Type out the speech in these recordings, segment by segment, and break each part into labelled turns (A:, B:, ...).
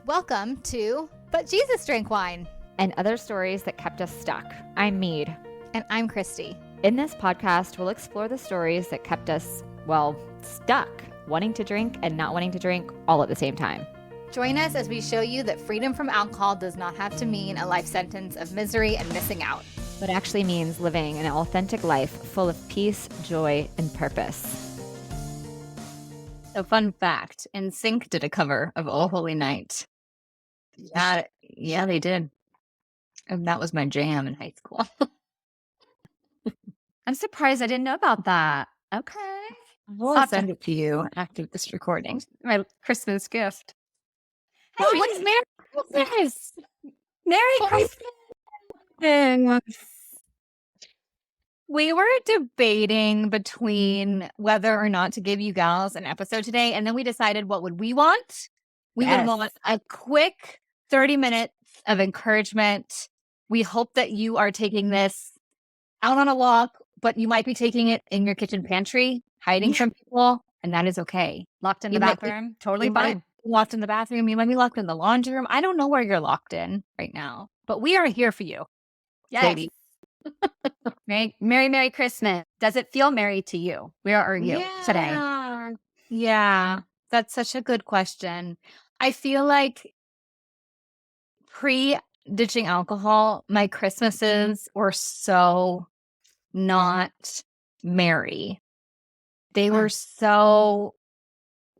A: Welcome to But Jesus Drank Wine.
B: And other stories that kept us stuck. I'm Mead.
A: And I'm Christy.
B: In this podcast, we'll explore the stories that kept us, stuck, wanting to drink and not wanting to drink all at the same time.
A: Join us as we show you that freedom from alcohol does not have to mean a life sentence of misery and missing out,
B: but actually means living an authentic life full of peace, joy, and purpose.
A: So fun fact, NSYNC did a cover of Oh Holy Night. Yeah, they did. And that was my jam in high school.
B: I'm surprised I didn't know about that. Okay.
A: I'll send it to you after this recording.
B: My Christmas gift. Hey,
A: Well,
B: what is Merry Christmas? Merry Christmas.
A: We were debating between whether or not to give you gals an episode today, and then we decided what would we want? We would want a quick 30 minutes of encouragement. We hope that you are taking this out on a walk, but you might be taking it in your kitchen pantry, hiding from people, and that is okay.
B: Locked in the bathroom, totally fine.
A: Locked in the bathroom, you might be locked in the laundry room. I don't know where you're locked in right now, but we are here for you.
B: Yes.
A: Lady.
B: Merry Christmas. Does it feel merry to you? Where are you today?
A: Yeah, that's such a good question. I feel like pre-ditching alcohol, my Christmases were so not merry. They were so,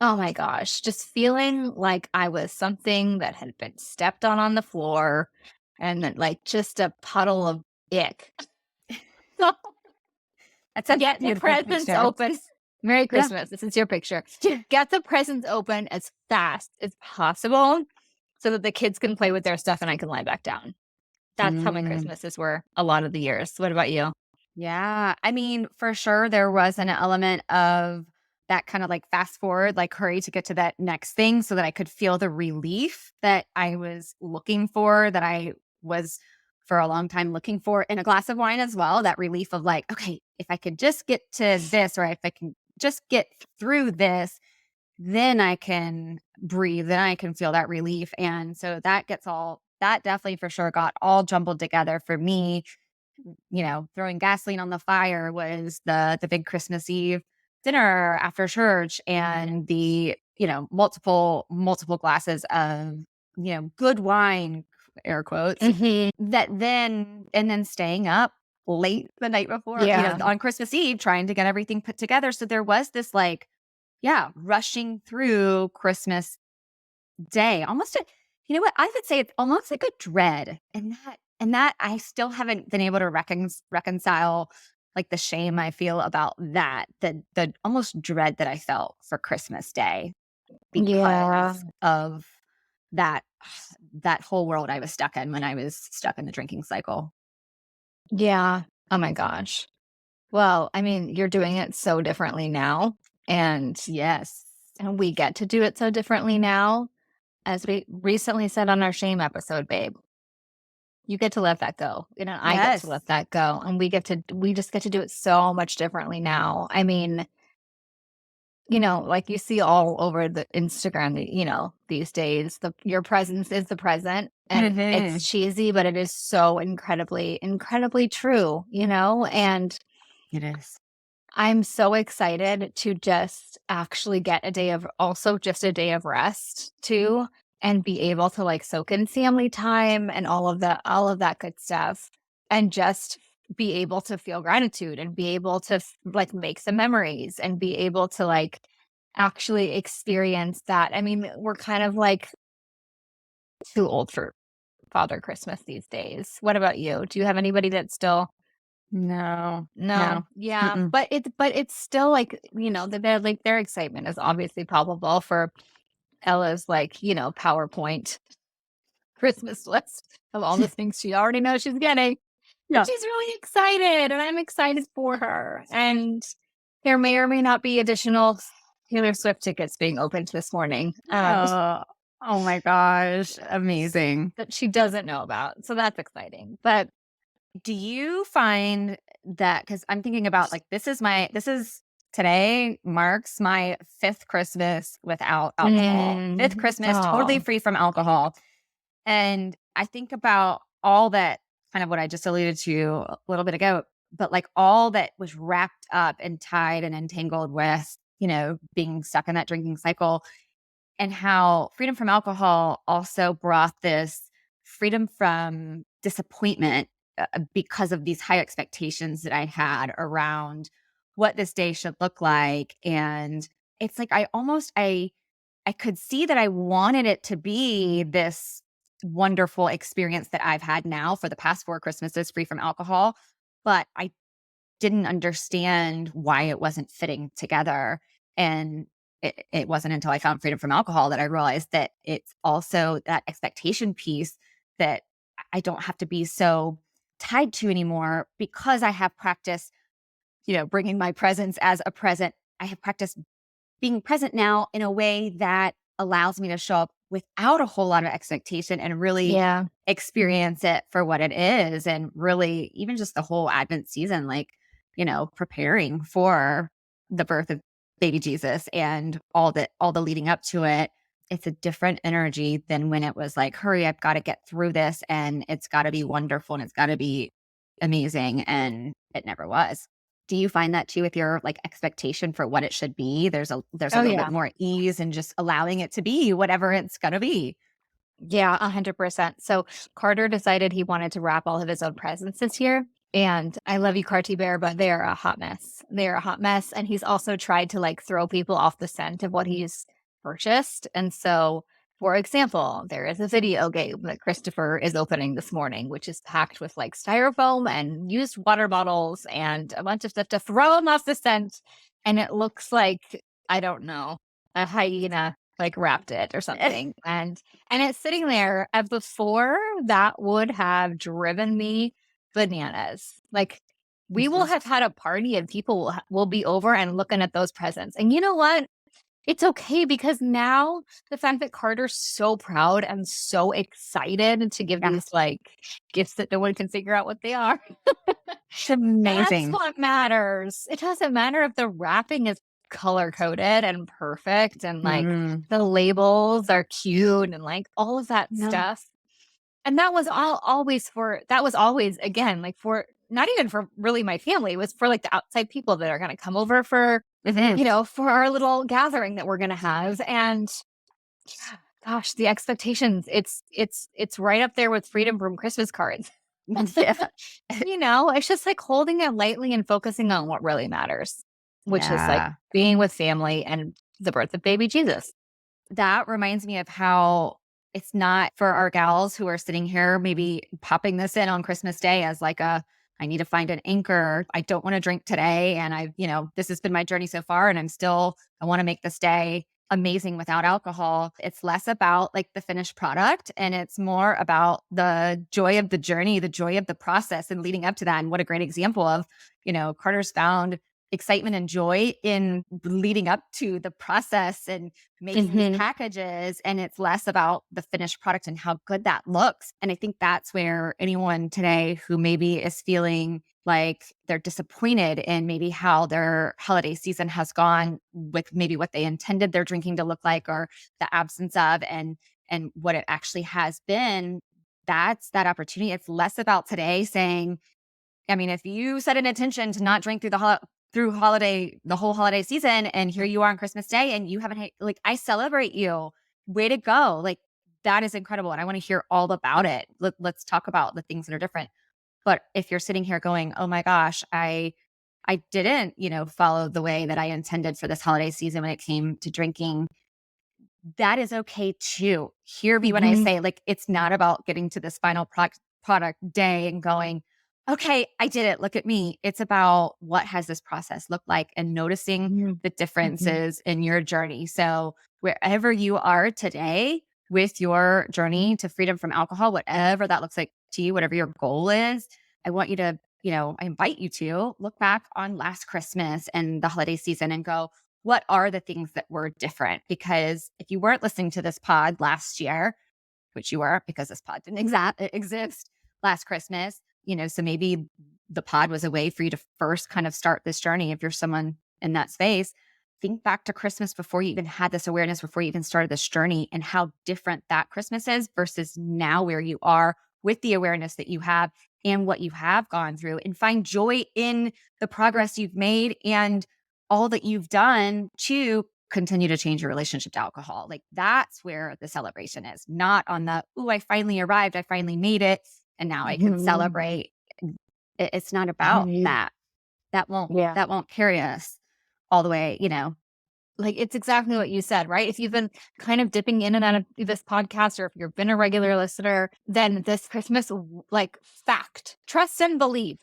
A: oh my gosh, just feeling like I was something that had been stepped on the floor and then like just a puddle of ick. So get the presents open. Merry Christmas. This is your picture. Get the presents open as fast as possible so that the kids can play with their stuff and I can lie back down. That's how my Christmases were a lot of the years. What about you?
B: Yeah. I mean, for sure, there was an element of that kind of like fast forward, like hurry to get to that next thing so that I could feel the relief that I was looking for, that I was for a long time looking for in a glass of wine as well. That relief of like, okay, if I could just get to this, or if I can just get through this, then I can breathe, then I can feel that relief. And so that definitely for sure got all jumbled together for me. You know, throwing gasoline on the fire was the big Christmas Eve dinner after church, and the, multiple glasses of, good wine, air quotes, then staying up late the night before, on Christmas Eve, trying to get everything put together. So there was this rushing through Christmas Day, almost I would say it's almost like a dread, and that I still haven't been able to reconcile like the shame I feel about that, the almost dread that I felt for Christmas Day because of that whole world I was stuck in when I was stuck in the drinking cycle.
A: Yeah. Oh my gosh. Well, I mean, you're doing it so differently now. And
B: yes,
A: and we get to do it so differently now. As we recently said on our shame episode, babe, you get to let that go. I get to let that go. And we just get to do it so much differently now. I mean, like you see all over the Instagram, these days, your presence is the present. And it's cheesy, but it is so incredibly, incredibly true, and
B: it is.
A: I'm so excited to just actually get a day of rest too, and be able to like soak in family time and all of that good stuff, and just be able to feel gratitude and be able to like make some memories and be able to like actually experience that. I mean, we're kind of like too old for Father Christmas these days. What about you? Do you have anybody that's still?
B: No.
A: Yeah. Mm-mm. But it's still like, their excitement is obviously palpable for Ella's PowerPoint Christmas list of all the things she already knows she's getting. Yeah. She's really excited, and I'm excited for her. And there may or may not be additional Taylor Swift tickets being opened this morning.
B: Oh my gosh. Amazing.
A: That she doesn't know about. So that's exciting. But
B: do you find that, because I'm thinking about like, this is today marks my 5th Christmas without alcohol. 5th
A: Mm.
B: Christmas totally
A: Oh,
B: free from alcohol. And I think about all that, kind of what I just alluded to a little bit ago, but like all that was wrapped up and tied and entangled with, being stuck in that drinking cycle, and how freedom from alcohol also brought this freedom from disappointment, because of these high expectations that I had around what this day should look like. And it's like I could see that I wanted it to be this wonderful experience that I've had now for the past 4 Christmases free from alcohol, but I didn't understand why it wasn't fitting together. And it wasn't until I found freedom from alcohol that I realized that it's also that expectation piece that I don't have to be so tied to anymore, because I have practiced, bringing my presence as a present. I have practiced being present now in a way that allows me to show up without a whole lot of expectation and really
A: yeah.
B: experience it for what it is. And really, even just the whole Advent season, like, preparing for the birth of baby Jesus and all the leading up to it. It's a different energy than when it was like, hurry, I've got to get through this and it's got to be wonderful and it's got to be amazing. And it never was. Do you find that too with your like expectation for what it should be? There's a
A: Oh,
B: little bit
A: yeah.
B: more ease and just allowing it to be whatever it's gonna be.
A: Yeah, 100%. So Carter decided he wanted to wrap all of his own presents this year. And I love you, Carty Bear, but they are a hot mess. They are a hot mess. And he's also tried to like throw people off the scent of what he's purchased. And so, for example, there is a video game that Christopher is opening this morning, which is packed with like styrofoam and used water bottles and a bunch of stuff to throw him off the scent. And it looks like, I don't know, a hyena like wrapped it or something. And it's sitting there. And before that would have driven me bananas. Like we will
B: Mhm.
A: have had a party and people will be over and looking at those presents. And you know what? It's okay because now the fact that Carter's so proud and so excited to give
B: Yeah,
A: these like gifts that no one can figure out what they are.
B: it's
A: That's
B: amazing.
A: what matters. It doesn't matter if the wrapping is color coded and perfect and like
B: Mm.
A: the labels are cute and like all of that
B: No.
A: stuff. And that was that was always again like for not even for really my family, it was for like the outside people that are going to come over for,
B: Mhm.
A: for our little gathering that we're going to have. And gosh, the expectations, it's right up there with freedom from Christmas cards.
B: Yeah.
A: It's just like holding it lightly and focusing on what really matters, which is like
B: Yeah.
A: being with family and the birth of baby Jesus.
B: That reminds me of how it's not for our gals who are sitting here, maybe popping this in on Christmas Day as like I need to find an anchor. I don't want to drink today. And this has been my journey so far. And I want to make this day amazing without alcohol. It's less about like the finished product and it's more about the joy of the journey, the joy of the process and leading up to that. And what a great example of, Carter's found excitement and joy in leading up to the process and making these
A: Hmm.
B: packages, and it's less about the finished product and how good that looks. And I think that's where anyone today who maybe is feeling like they're disappointed in maybe how their holiday season has gone with maybe what they intended their drinking to look like or the absence of and what it actually has been, that's that opportunity. It's less about today saying, I mean, if you set an intention to not drink the whole holiday season, and here you are on Christmas Day, and you haven't like, I celebrate you. Way to go! Like that is incredible, and I want to hear all about it. Let's talk about the things that are different. But if you're sitting here going, "Oh my gosh, I didn't, follow the way that I intended for this holiday season when it came to drinking," that is okay too. Hear me when I
A: Hmm.
B: say, like, it's not about getting to this final product day and going, okay, I did it. Look at me. It's about what has this process looked like and noticing
A: Hmm.
B: the
A: Hmm.
B: differences in your journey. So wherever you are today with your journey to freedom from alcohol, whatever that looks like to you, whatever your goal is, I want you to, I invite you to look back on last Christmas and the holiday season and go, what are the things that were different? Because if you weren't listening to this pod last year, which you were because this pod didn't exist last Christmas, so maybe the pod was a way for you to first kind of start this journey if you're someone in that space, think back to Christmas before you even had this awareness, before you even started this journey, and how different that Christmas is versus now where you are with the awareness that you have and what you have gone through, and find joy in the progress you've made and all that you've done to continue to change your relationship to alcohol. Like that's where the celebration is, not on the, "Ooh, I finally arrived. I finally made it. And now I can celebrate." It's not about that.
A: Yeah.
B: That won't carry us all the way,
A: Like, it's exactly what you said, right? If you've been kind of dipping in and out of this podcast, or if you've been a regular listener, then this Christmas, like, fact, trust and believe,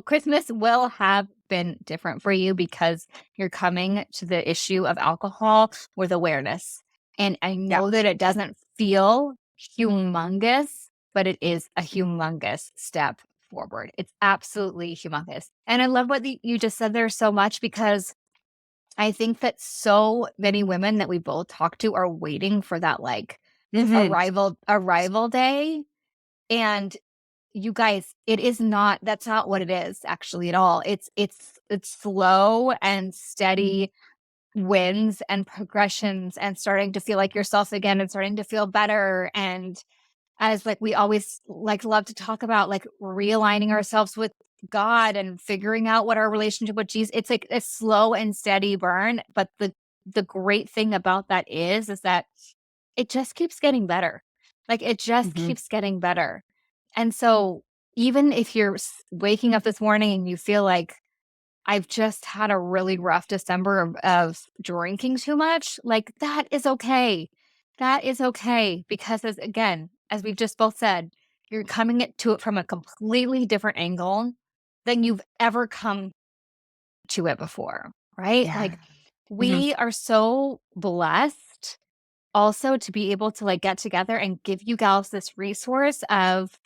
A: Christmas will have been different for you because you're coming to the issue of alcohol with awareness. And I
B: Yeah.
A: know that it doesn't feel humongous, but it is a humongous step forward. It's absolutely humongous. And I love what you just said there so much, because I think that so many women that we both talk to are waiting for that, like,
B: Event.
A: arrival day. And you guys, that's not what it is actually at all. It's slow and steady wins and progressions, and starting to feel like yourself again, and starting to feel better. And as, like, we always, like, love to talk about, like, realigning ourselves with God and figuring out what our relationship with Jesus, it's like a slow and steady burn. But the great thing about that is that it just keeps getting better. Like, it just
B: Mhm.
A: keeps getting better. And so even if you're waking up this morning and you feel like, I've just had a really rough December of drinking too much, like, that is okay. That is okay, because, as we've just both said, you're coming to it from a completely different angle than you've ever come to it before, right?
B: Yeah.
A: Like,
B: Mhm.
A: we are so blessed also to be able to, like, get together and give you gals this resource of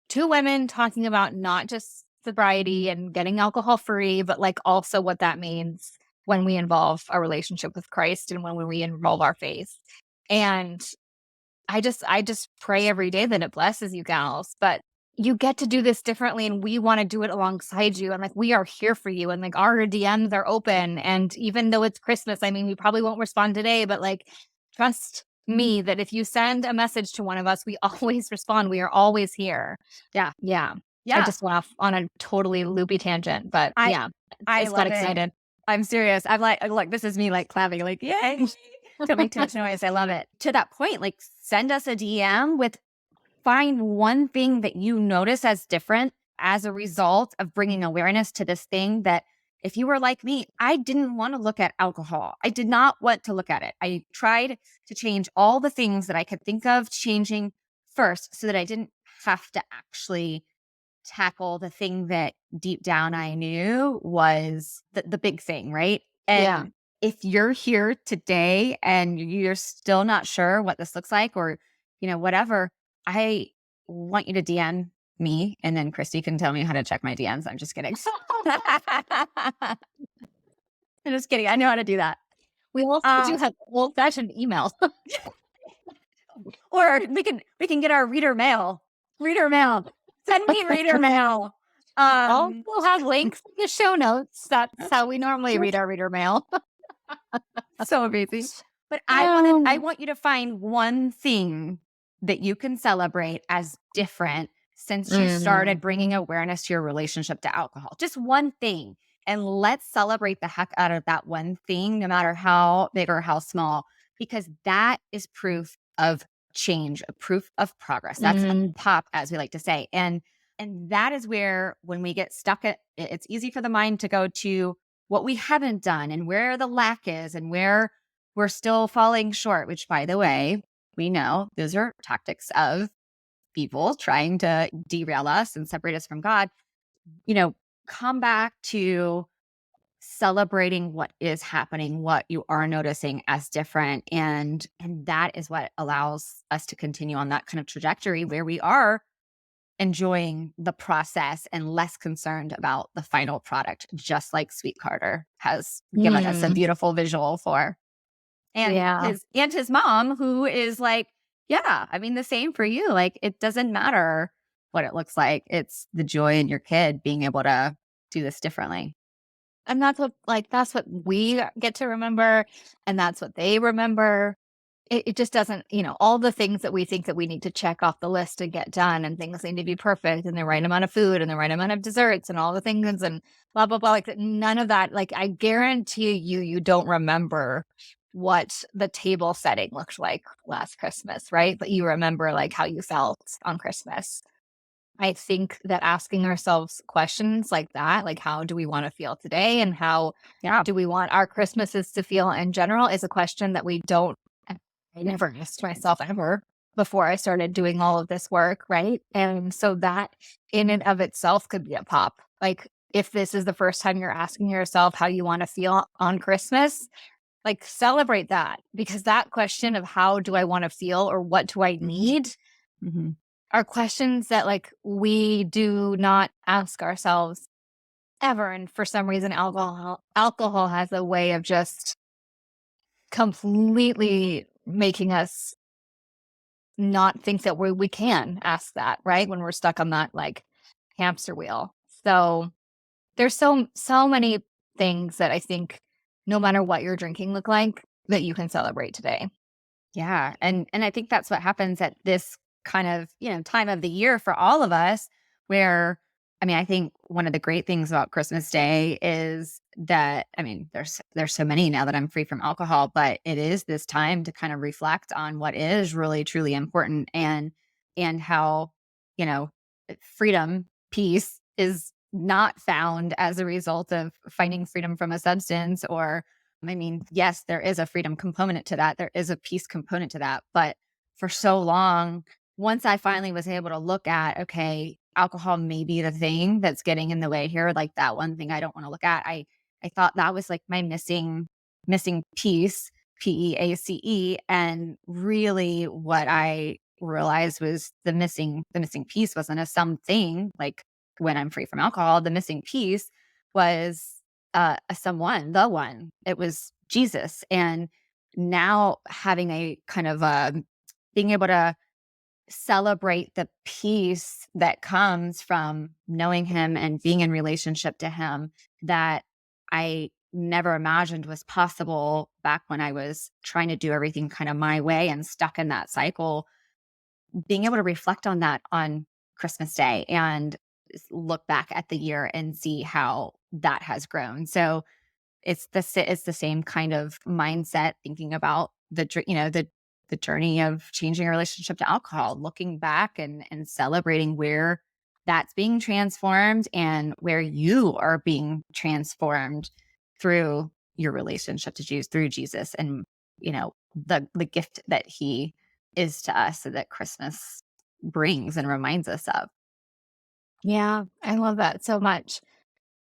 A: two women talking about not just sobriety and getting alcohol free, but, like, also what that means when we involve our relationship with Christ and when we involve our faith. And I just pray every day that it blesses you gals, but you get to do this differently, and we want to do it alongside you. And, like, we are here for you, and, like, our DMs are open. And even though it's Christmas, I mean, we probably won't respond today, but, like, trust me that if you send a message to one of us, we always respond. We are always here.
B: Yeah.
A: Yeah. I
B: Yeah.
A: just went off on a totally loopy tangent, but
B: I
A: yeah,
B: I
A: it's got
B: love it.
A: excited.
B: I'm serious. I'm like, look, this is me like clapping, like, yay. Don't make too much noise. I love it. To that point, like send us a DM with find one thing that you notice as different as a result of bringing awareness to this thing that if you were like me, I didn't want to look at alcohol. I did not want to look at it. I tried to change all the things that I could think of changing first so that I didn't have to actually tackle the thing that deep down I knew was the big thing, right?
A: Yeah.
B: And if you're here today and you're still not sure what this looks like or, whatever, I want you to DM me and then Christy can tell me how to check my DMs. I'm just kidding. I'm just kidding. I know how to do that.
A: We also do
B: Uh,
A: have old-fashioned email.
B: or we can get our reader mail. Reader mail. Send me reader mail.
A: Also
B: Um
A: have links in the show notes. That's how we normally read our reader mail.
B: So amazing. But I
A: Um,
B: want you to find one thing that you can celebrate as different since you
A: mm,
B: started bringing awareness to your relationship to alcohol. Just one thing. And let's celebrate the heck out of that one thing, no matter how big or how small, because that is proof of change, a proof of progress. That's a
A: mm,
B: pop, as we like to say. And that is where when we get stuck it's easy for the mind to go to what we haven't done and where the lack is and where we're still falling short, which, by the way, we know those are tactics of evil trying to derail us and separate us from God. Come back to celebrating what is happening, what you are noticing as different. And that is what allows us to continue on that kind of trajectory where we are enjoying the process and less concerned about the final product, just like Sweet Carter has given us a
A: mm,
B: beautiful visual for. And
A: yeah.
B: his mom, who is like, yeah, I mean, the same for you. Like, it doesn't matter what it looks like. It's the joy in your kid being able to do this differently.
A: And that's what we get to remember, and that's what they remember. It just doesn't, all the things that we think that we need to check off the list and get done, and things need to be perfect, and the right amount of food and the right amount of desserts and all the things and blah, blah, blah. Like none of that. Like I guarantee you don't remember what the table setting looked like last Christmas, right? But you remember like how you felt on Christmas. I think that asking ourselves questions like that, like how do we want to feel today and how
B: Yeah.
A: do we want our Christmases to feel in general, is a question that I never asked myself ever before I started doing all of this work, right? And so that in and of itself could be a pop. Like if this is the first time you're asking yourself how you want to feel on Christmas, like celebrate that, because that question of how do I want to feel or what do I need
B: Mm-hmm.
A: are questions that like we do not ask ourselves ever. And for some reason, alcohol has a way of just completely making us not think that we can ask that, right? When we're stuck on that like hamster wheel. So there's so many things that I think no matter what your drinking look like, that you can celebrate today.
B: Yeah, and I think that's what happens at this kind of, time of the year for all of us where I mean, I think one of the great things about Christmas Day is that I mean, there's so many now that I'm free from alcohol, but it is this time to kind of reflect on what is really truly important and how, you know, freedom, peace is not found as a result of finding freedom from a substance or I mean, yes, there is a freedom component to that. There is a peace component to that. But for so long, once I finally was able to look at, okay, alcohol may be the thing that's getting in the way here, like that one thing I don't want to look at. I thought that was like my missing piece, PEACE. And really what I realized was the missing piece wasn't a something like when I'm free from alcohol, the missing piece was a someone, the one. It was Jesus. And now having a kind of being able to celebrate the peace that comes from knowing him and being in relationship to him that I never imagined was possible back when I was trying to do everything kind of my way and stuck in that cycle. Being able to reflect on that on Christmas Day and look back at the year and see how that has grown. So it's the same kind of mindset thinking about the journey of changing your relationship to alcohol, looking back and celebrating where that's being transformed and where you are being transformed through your relationship to Jesus, through Jesus and the gift that he is to us so that Christmas brings and reminds us of.
A: Yeah, I love that so much.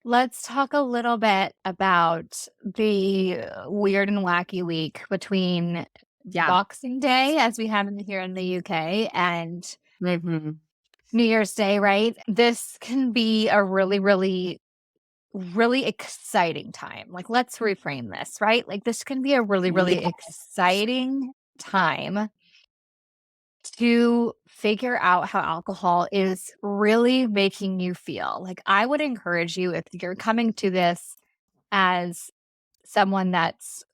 A: Let's talk a little bit about the weird and wacky week between
B: Yeah.
A: Boxing Day, as we have here in the UK, and
B: Mhm.
A: New Year's Day, right? This can be a really, really, really exciting time. Like, let's reframe this, right? Like, this can be a really, really exciting time to figure out how alcohol is really making you feel. Like, I would encourage you, if you're coming to this as someone that's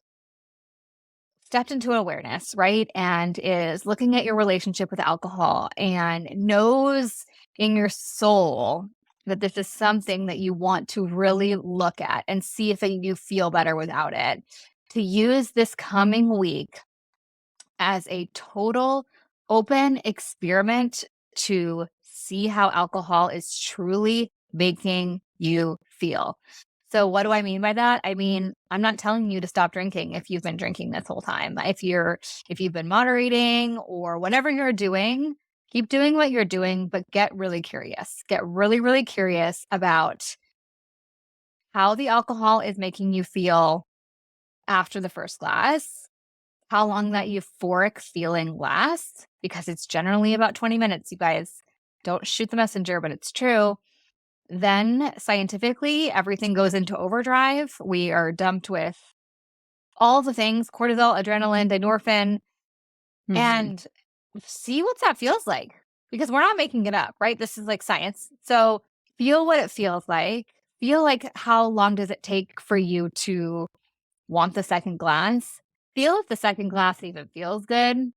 A: stepped into awareness, right? And is looking at your relationship with alcohol and knows in your soul that this is something that you want to really look at and see if you feel better without it. To use this coming week as a total open experiment to see how alcohol is truly making you feel. So what do I mean by that? I mean, I'm not telling you to stop drinking if you've been drinking this whole time. If you've been moderating or whatever you're doing, keep doing what you're doing, but get really curious. Get really, really curious about how the alcohol is making you feel after the first glass, how long that euphoric feeling lasts, because it's generally about 20 minutes, you guys. Don't shoot the messenger, but it's true. Then scientifically, everything goes into overdrive. We are dumped with all the things: cortisol, adrenaline, endorphin,
B: Mhm.
A: and see what that feels like, because we're not making it up, right? This is like science. So feel what it feels like. feel like how long does it take for you to want the second glass? Feel if the second glass even feels good,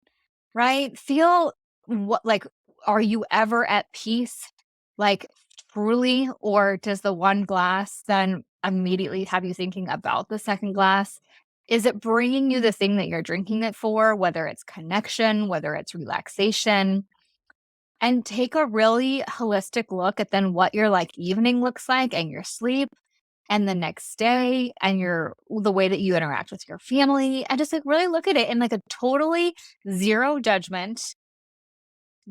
A: right? Feel what, like, are you ever at peace, like, truly, or does the one glass then immediately have you thinking about the second glass? Is it bringing you the thing that you're drinking it for, whether it's connection, whether it's relaxation? And take a really holistic look at then what your, like, evening looks like and your sleep and the next day and the way that you interact with your family, and just, like, really look at it in, like, a totally zero judgment,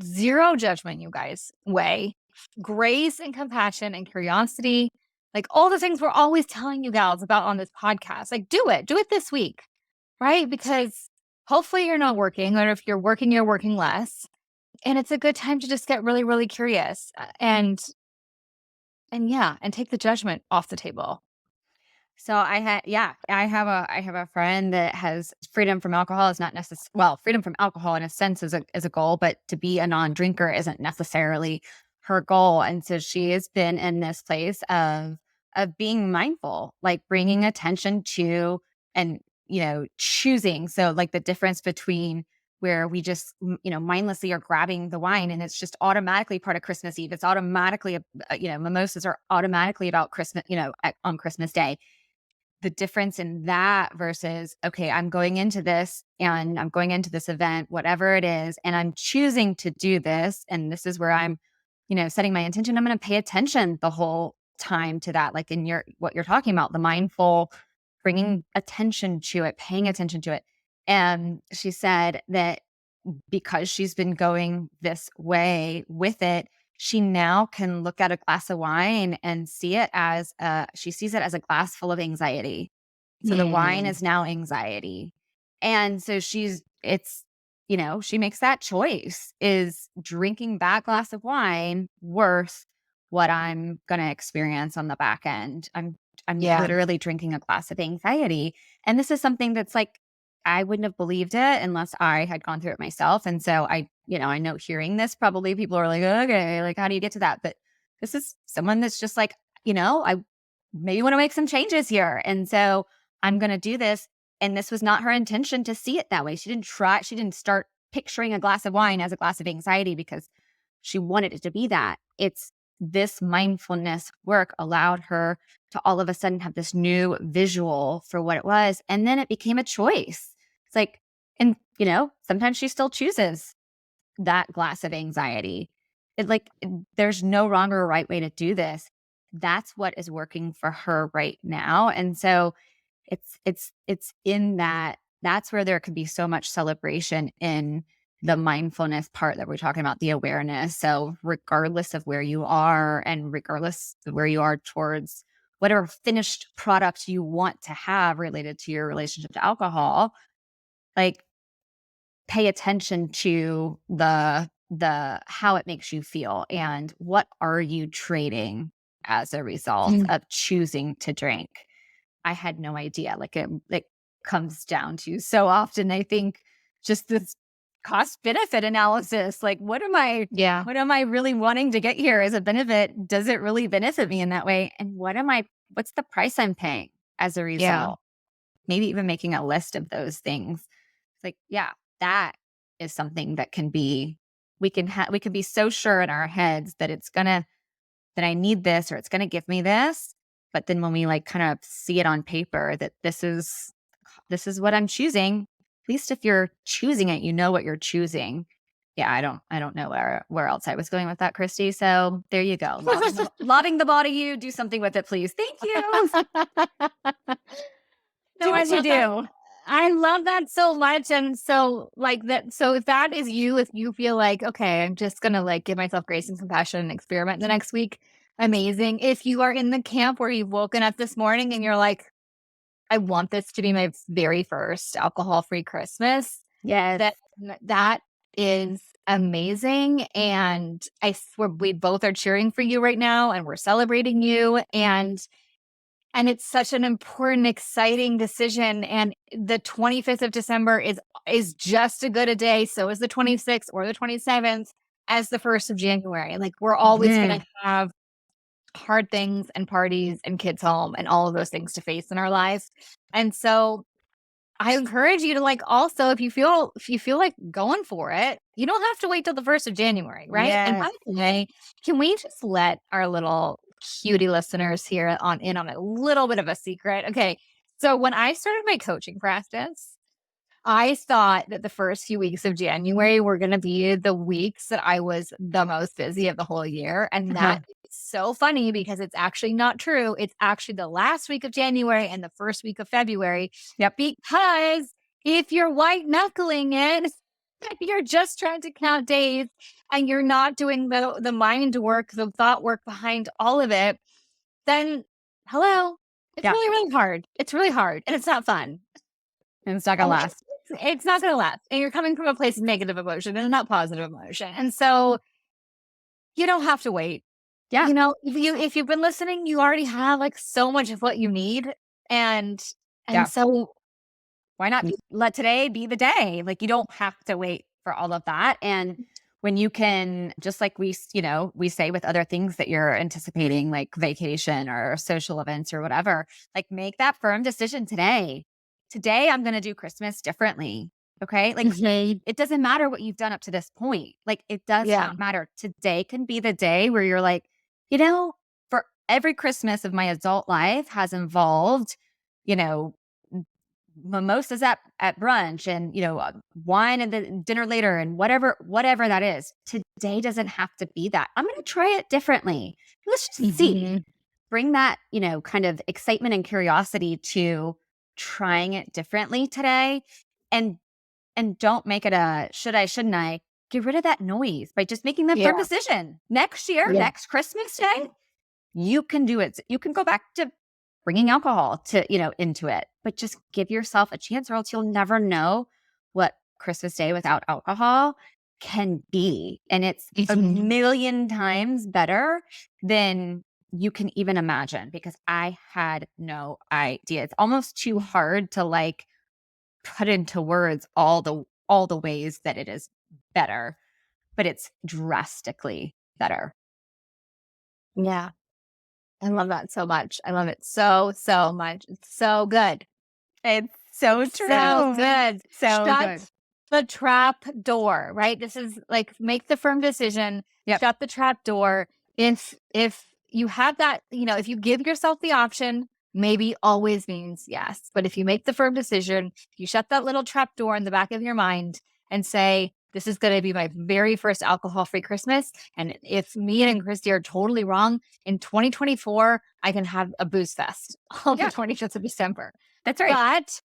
A: zero judgment, you guys, way. Grace and compassion and curiosity, like all the things we're always telling you gals about on this podcast. Like, do it. Do it this week, right? Because hopefully you're not working, or if you're working less. And it's a good time to just get really, really curious, and yeah, and take the judgment off the table.
B: So I have a friend that has freedom from alcohol is not necessary. Well, freedom from alcohol in a sense is a goal, but to be a non-drinker isn't necessarily her goal. And so she has been in this place of being mindful, like bringing attention to and choosing. So like the difference between where we just mindlessly are grabbing the wine and it's just automatically part of Christmas Eve. It's automatically mimosas are automatically about Christmas, on Christmas Day. The difference in that versus, okay, I'm going into this and I'm going into this event, whatever it is, and I'm choosing to do this. And this is where I'm, setting my intention. I'm going to pay attention the whole time to that. Like in what you're talking about, the mindful, bringing attention to it, paying attention to it. And she said that because she's been going this way with it, she now can look at a glass of wine and she sees it as a glass full of anxiety. So the wine
A: Mm,
B: is now anxiety. And so she makes that choice. Is drinking that glass of wine worth what I'm going to experience on the back end? I'm
A: yeah,
B: literally drinking a glass of anxiety. And this is something that's like, I wouldn't have believed it unless I had gone through it myself. And so I know hearing this, probably people are like, okay, like, how do you get to that? But this is someone that's just like, I maybe want to make some changes here. And so I'm going to do this. And this was not her intention to see it that way. She didn't start picturing a glass of wine as a glass of anxiety because she wanted it to be that. It's this mindfulness work allowed her to all of a sudden have this new visual for what it was. And then it became a choice. It's like, and sometimes she still chooses that glass of anxiety. There's no wrong or right way to do this. That's what is working for her right now. And so it's in that's where there could be so much celebration in the mindfulness part that we're talking about, the awareness. So regardless of where you are and regardless of where you are towards whatever finished product you want to have related to your relationship to alcohol, like pay attention to the how it makes you feel and what are you trading as a result
A: mm,
B: of choosing to drink. I had no idea. Like it comes down to so often, I think, just this cost benefit analysis. Like,
A: yeah,
B: what am I really wanting to get here as a benefit? Does it really benefit me in that way? And what's the price I'm paying as a
A: yeah,
B: result? Maybe even making a list of those things. It's like, yeah, that is something that we can be so sure in our heads that that I need this or it's going to give me this. But then when we like kind of see it on paper that this is what I'm choosing, at least if you're choosing it, you know what you're choosing. Yeah, I don't know where else I was going with that, Christy. So there you go. Lobbing the ball to you. Do something with it, please. Thank you.
A: No,
B: Do
A: I
B: what you
A: love that.
B: do.
A: I love that so much. And so, like, that, so if that is you, if you feel like, okay, I'm just gonna like give myself grace and compassion and experiment the next week, amazing. If you are in the camp where you've woken up this morning and you're like, I want this to be my very first alcohol-free Christmas,
B: Yes.
A: that that is amazing. And I swear we both are cheering for you right now and we're celebrating you. And it's such an important, exciting decision. And the 25th of December is just as good a day. So is the 26th or the 27th as the 1st of January. Like, we're always going
B: Yeah.
A: to have hard things and parties and kids home and all of those things to face in our lives. And so I encourage you to like also if you feel like going for it, you don't have to wait till the 1st of January, right? And by
B: Yes.
A: the way, can we just let our little cutie listeners here on a little bit of a secret? Okay. So when I started my coaching practice, I thought that the first few weeks of January were going to be the weeks that I was the most busy of the whole year. And
B: Uh-huh.
A: that is so funny because it's actually not true. It's actually the last week of January and the first week of February.
B: Yep.
A: Because if you're white knuckling it, you're just trying to count days and you're not doing the mind work, the thought work behind all of it, then hello, it's
B: Yeah.
A: really, really hard. It's really hard and it's not fun.
B: And it's not gonna
A: And
B: last.
A: it's not going to last. And you're coming from a place of negative emotion and not positive emotion. And so you don't have to wait.
B: Yeah.
A: If you've been listening, you already have like so much of what you need. And
B: Yeah.
A: so
B: Why not let today be the day? Like, you don't have to wait for all of that. And when you can, just like we say with other things that you're anticipating, like vacation or social events or whatever, like make that firm decision today. Today, I'm going to do Christmas differently. Okay. Like,
A: Mhm.
B: it doesn't matter what you've done up to this point. Like, it does
A: Yeah.
B: not matter. Today can be the day where you're like, you know, for every Christmas of my adult life has involved, you know, mimosas at brunch and wine and the dinner later and whatever that is. Today doesn't have to be that. I'm going to try it differently. Let's just see.
A: Mhm.
B: Bring that kind of excitement and curiosity to trying it differently today, and don't make it a should I, shouldn't I. Get rid of that noise by just making the firm
A: Yeah.
B: decision. Next year,
A: Yeah.
B: next Christmas day, you can do it. You can go back to bringing alcohol to, into it, but just give yourself a chance, or else you'll never know what Christmas Day without alcohol can be. And it's a
A: Mhm.
B: million times better than you can even imagine, because I had no idea. It's almost too hard to like put into words all the ways that it is better, but it's drastically better.
A: Yeah. I love that so much. I love it so, so much. It's so good.
B: It's so
A: It's so
B: true.
A: good.
B: So good.
A: Shut the trap door, right? This is like make the firm decision,
B: Yep.
A: shut the trap door. If you have that, if you give yourself the option, maybe always means yes. But if you make the firm decision, you shut that little trap door in the back of your mind and say, this is going to be my very first alcohol-free Christmas. And if me and Christy are totally wrong, in 2024, I can have a booze fest on the
B: Yeah,
A: 25th of December.
B: that's right.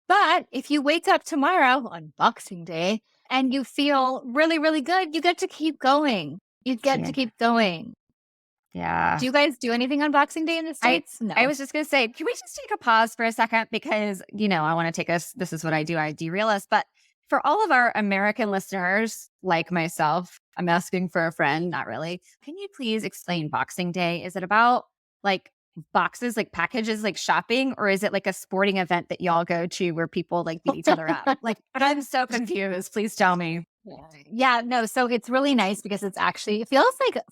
A: But if you wake up tomorrow on Boxing Day and you feel really, really good, you get to keep going. You get to
B: Yeah.
A: keep going.
B: Yeah.
A: Do you guys do anything on Boxing Day in the
B: I
A: States?
B: I
A: No.
B: was just gonna say, can we just take a pause for a second? Because, I want to take us, this is what I do, I derail us. But for all of our American listeners like myself, I'm asking for a friend, not really. Can you please explain Boxing Day? Is it about like boxes, like packages, like shopping, or is it like a sporting event that y'all go to where people like beat each other up? Like, but I'm so confused. Please tell me.
A: Yeah, no. So it's really nice because it feels like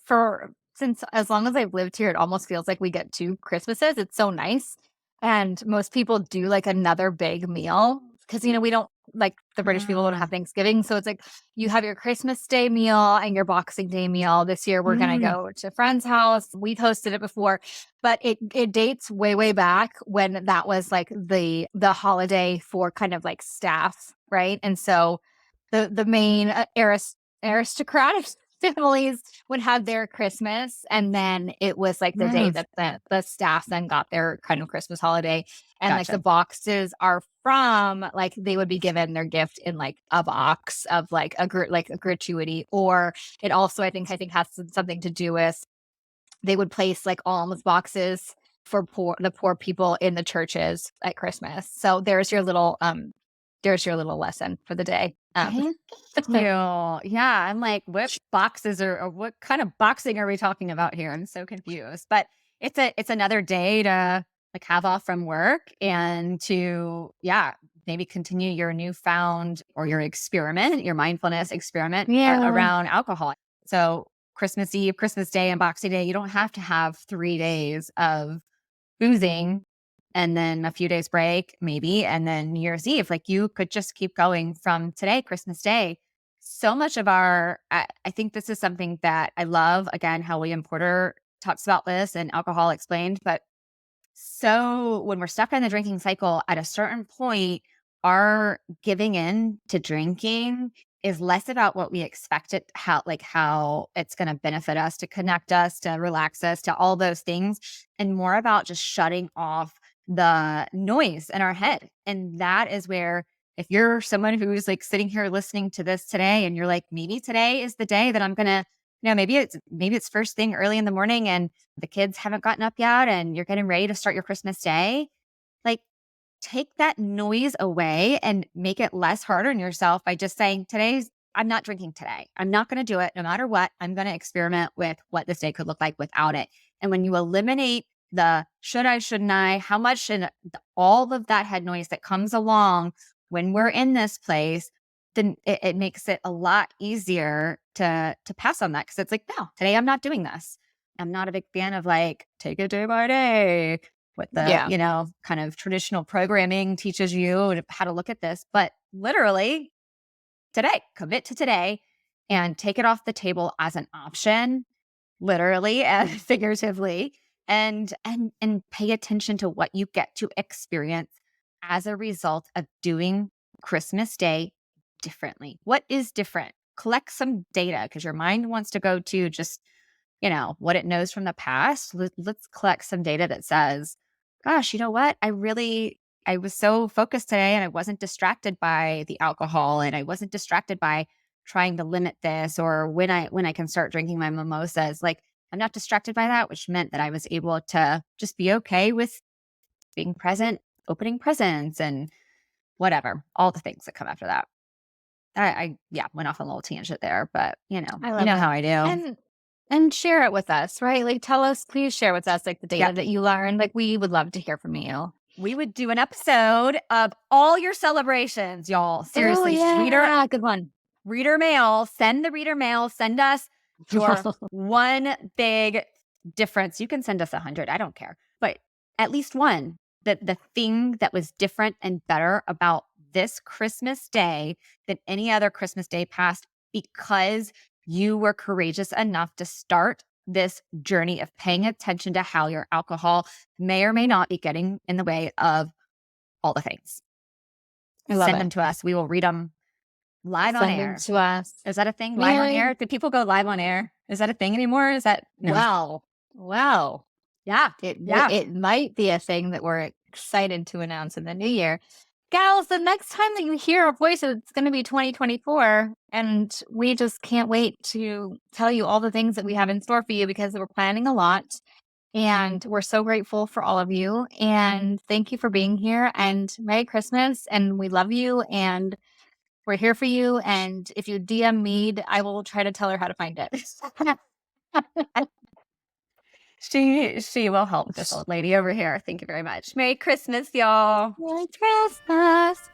A: since as long as I've lived here, it almost feels like we get 2 Christmases. It's so nice. And most people do like another big meal because, we don't like the British people don't
B: Ah.
A: have Thanksgiving. So it's like you have your Christmas Day meal and your Boxing Day meal. This year, we're going to
B: Mm.
A: go to a friend's house. We've hosted it before, but it dates way, way back when that was like the holiday for kind of like staff. Right. And so the main aristocratic families would have their Christmas, and then it was like the day
B: Yes.
A: that the staff then got their kind of Christmas holiday, and like the
B: Gotcha.
A: boxes are from like they would be given their gift in like a box of like a gratuity, or it also I think has something to do with they would place like alms boxes for the poor people in the churches at Christmas. So there's your little lesson for the day.
B: Thank you. Yeah, I'm like, what boxes or what kind of boxing are we talking about here? I'm so confused. But it's another day to like have off from work and to maybe continue your newfound or your experiment, your mindfulness experiment
A: Yeah.
B: around alcohol. So Christmas Eve, Christmas Day, and Boxing Day, you don't have to have 3 days of boozing and then a few days break, maybe, and then New Year's Eve. Like you could just keep going from today, Christmas Day. So much of I think this is something that I love. Again, how William Porter talks about this and Alcohol Explained. But so when we're stuck in the drinking cycle, at a certain point, our giving in to drinking is less about what we expect it, how it's going to benefit us, to connect us, to relax us, to all those things, and more about just shutting off the noise in our head. And that is where, if you're someone who's like sitting here listening to this today and you're like, maybe today is the day that I'm going to, maybe it's first thing early in the morning and the kids haven't gotten up yet and you're getting ready to start your Christmas day, like take that noise away and make it less hard on yourself by just saying, I'm not drinking today. I'm not going to do it no matter what. I'm going to experiment with what this day could look like without it. And when you eliminate the should I, shouldn't I, how much, and all of that head noise that comes along when we're in this place, then it makes it a lot easier to pass on that. Cause it's like, no, today I'm not doing this. I'm not a big fan of like, take it day by day, what the, kind of traditional programming teaches you how to look at this. But literally today, commit to today and take it off the table as an option, literally and figuratively, and pay attention to what you get to experience as a result of doing Christmas Day differently. What is different? Collect some data because your mind wants to go to just, what it knows from the past. Let's collect some data that says, gosh, you know what? I was so focused today and I wasn't distracted by the alcohol and I wasn't distracted by trying to limit this or when I can start drinking my mimosas. Like I'm not distracted by that, which meant that I was able to just be okay with being present, opening presents and whatever, all the things that come after that. I went off on a little tangent there, but
A: I love
B: how I do.
A: And share it with us, right? Like please share with us like the data that you learned. Like we would love to hear from you.
B: We would do an episode of all your celebrations, y'all. Seriously.
A: Oh, yeah. Good one.
B: Reader mail. Send the reader mail. Send us your one big difference. You can send us 100. I don't care. But at least one. The thing that was different and better about this Christmas Day than any other Christmas Day past because you were courageous enough to start this journey of paying attention to how your alcohol may or may not be getting in the way of all the things. Send them to us. We will read them live on air.
A: Send them to us.
B: Is that a thing? Live on air? Did people go live on air? Is that a thing anymore? Is that
A: no? Wow.
B: Yeah.
A: It might be a thing that we're excited to announce in the new year. Gals, the next time that you hear our voices, it's going to be 2024. And we just can't wait to tell you all the things that we have in store for you because we're planning a lot. And we're so grateful for all of you. And thank you for being here. And Merry Christmas. And we love you. And we're here for you. And if you DM Mead, I will try to tell her how to find it.
B: She will help this old lady over here. Thank you very much. Merry Christmas, y'all.
A: Merry Christmas.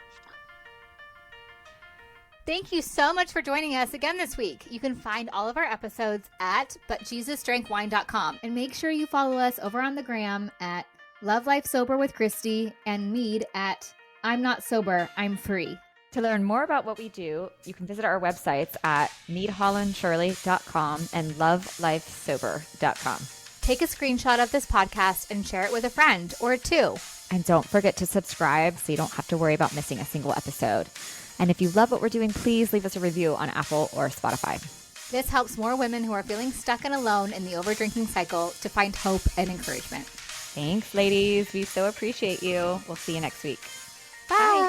C: Thank you so much for joining us again this week. You can find all of our episodes at butjesusdrankwine.com. And make sure you follow us over on the gram at Love Life Sober with Christy and Mead at I'm Not Sober, I'm Free.
B: To learn more about what we do, you can visit our websites at meadhollandshirley.com and lovelifesober.com.
C: Take a screenshot of this podcast and share it with a friend or two.
B: And don't forget to subscribe so you don't have to worry about missing a single episode. And if you love what we're doing, please leave us a review on Apple or Spotify.
C: This helps more women who are feeling stuck and alone in the overdrinking cycle to find hope and encouragement.
B: Thanks, ladies. We so appreciate you. We'll see you next week.
C: Bye.